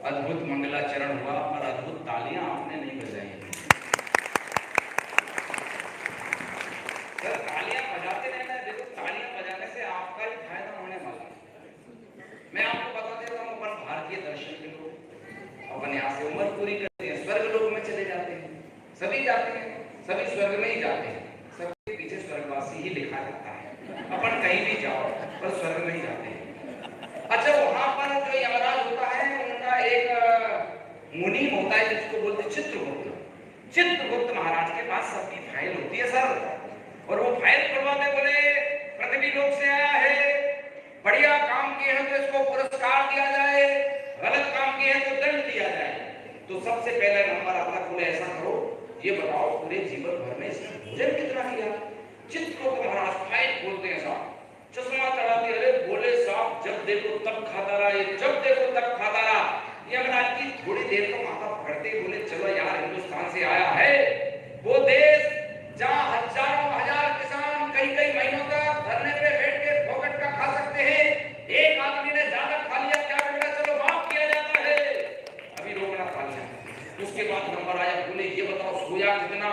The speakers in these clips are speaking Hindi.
अद्भुत मंगलाचरण हुआ और अद्भुत तालियां आपने नहीं बजाई। सर तालियां बजाते रहना, देखो तालियां बजाने से आपका ही फायदा होने वाला है। मैं आपको बता देता हूँ, अपन भारतीय दर्शन के लोग अपन यहाँ से उम्र पूरी करते हैं, स्वर्ग लोक में चले जाते हैं, सभी जाते हैं, सभी स्वर्ग में ही जाते हैं, सबके पीछे स्वर्गवासी ही लिखा जाता है। अपन कहीं भी जाओ पर स्वर्ग में ही जाते हैं। अच्छा, वहां पर जो यमराज होता है उनका एक मुनीम होता है जिसको बोलते चित्रगुप्त। चित्रगुप्त महाराज के पास सबकी फाइल होती है सर, और वो फाइल पढ़वाते बोले पृथ्वी लोक से आया है, बढ़िया काम किए हैं तो इसको पुरस्कार दिया जाए, गलत काम किए हैं तो दंड दिया जाए। तो सबसे पहले नंबर आता है, बोले ऐसा करो, ये बताओ पूरे जीवन भर में इसने भोजन कितना किया। चित्रगुप्त महाराज फाइल खोलते हैं साहब, चश्मा चढ़ाते, अरे बोले साहब जब देखो तब खाता रहा, ये जब देखो तब खाता रहा। यमराज की थोड़ी देर को माथा पकड़ते बोले चलो यार, हिंदुस्तान से आया है वो देश जहां हजारों हजार किसान कई कई महीनों तक धरने पे बैठ के फोकट का खा सकते हैं, एक आदमी ने ज्यादा खा लिया, क्या बिगड़ा, चलो माफ किया जाता है, अभी रोकना खा लिया। उसके बाद नंबर आया, बोले ये बताओ सोया कितना।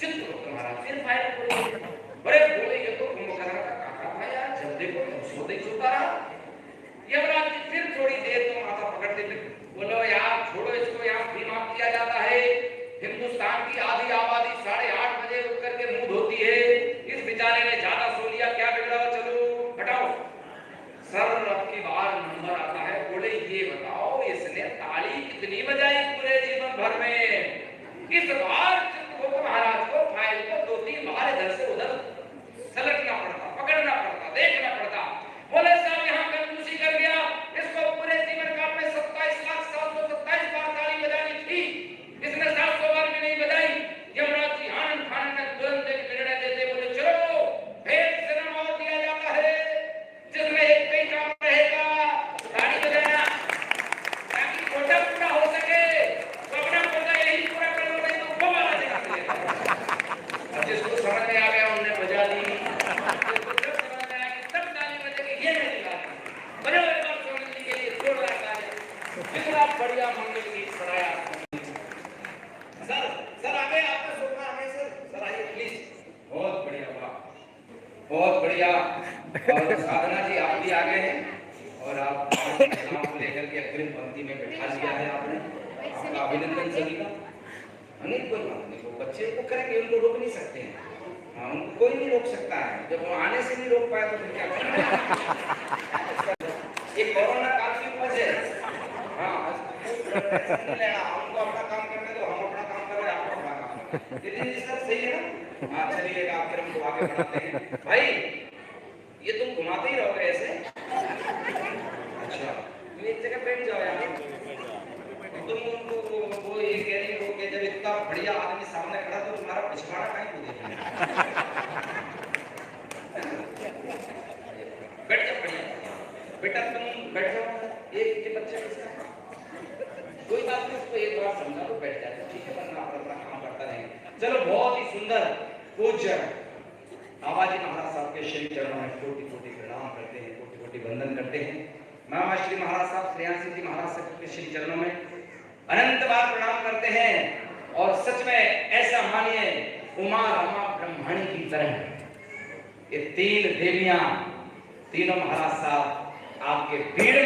चित्रगुप्त महाराज फिर फाइल खोले, बड़े बोले ये तो कुंभकर्ण का काका था यार, जब देखो सोते ही सोता रहा। यमराज जी फिर थोड़ी देर तो माथा पकड़ते थे, बोलो यार छोड़ो इसको, यहाँ फ्री माफ किया जाता है, हिंदुस्तान की आधी आबादी 8:30 बजे उठ करके मुंह धोती है, इस बेचारे ने ज्यादा सो लिया, क्या बिगड़ा, चलो हटाओ। सर अब की बार नंबर आता है, बोले ये बताओ इसने ताली कितनी बजाई पूरे जीवन भर में। इस बार चित्रगुप्त महाराज को फाइल को 2-3 बार इधर से उधर सलटना पड़ता, पकड़ना पड़ता, देखना पड़ता। बोले साहब यहाँ कंजूसी कर गया, इसको पूरे जीवन काल में 27,727 बार ताली बजानी थी, इसने 700 बार भी नहीं बजाई। यमराज जी आनंद फानंद में तुरंत एक निर्णय देते, बोले चलो एक जन्म और दिया जाता है जिसमें एक ही काम रहेगा, ताली बजाना, ताकि कोटा पूरा हो सके। तो अपना कोटा यही पूरा कर लो, नहीं तो वो वाला जगह मिलेगा। अब जिसको समझ में आ गया उन्होंने बजा दी, जिसको जब समझ में आया कि तब ताली बजेगी ये नहीं निकाला। बजाओ एक बार सोनल जी के लिए जोरदार ताली। कितना बढ़िया मंगल गीत सुनाया सर। सर आगे आपका सोना है सर, सर आइए प्लीज। बहुत बढ़िया, वाह बहुत बढ़िया। और साधना जी आप भी आगे हैं और आप नाम को लेकर के अग्रिम पंक्ति में बैठा लिया है आपने, आपका अभिनंदन सभी का। नहीं कोई बात नहीं, वो बच्चे को करेंगे, उनको रोक नहीं सकते हैं, हाँ उनको कोई नहीं रोक सकता है, जब वो आने से नहीं रोक पाए तो फिर क्या करेंगे। ये कोरोना काल की वजह है, हाँ लेना, हमको अपना काम करने दो, हम अपना काम कर रहे हैं, आप अपना काम। दीदी सर सही है ना, हाँ चलिएगा, आप फिर हमको आगे बढ़ाते हैं। भाई ये तुम घुमाते ही रहोगे ऐसे, अच्छा तुम एक जगह बैठ जाओ यार, तुम उनको वो ये कह रही हो कि जब इतना बढ़िया आदमी सामने खड़ा तो तुम्हारा पिछवाड़ा कहीं को देखेंगे। बैठ जाओ बढ़िया बेटा, तुम बैठ जाओ, एक के बच्चे के साथ कोई बात नहीं, उसको एक बार समझा तो बैठ जाते, ठीक है, वरना अपना काम करता रहेगा। चलो बहुत ही सुंदर पूज्य बाबाजी महाराज साहब के श्री चरणों में कोटि कोटि प्रणाम करते हैं, कोटि कोटि वंदन करते हैं। मामा श्री महाराज साहब श्रेयांशी जी महाराज साहब के श्री चरणों में अनंत बार प्रणाम करते हैं। और सच में ऐसा मानिए उमा रमा ब्रह्मणी की तरह ये 3 देवियां, तीनों महाराज साहब आपके भीड़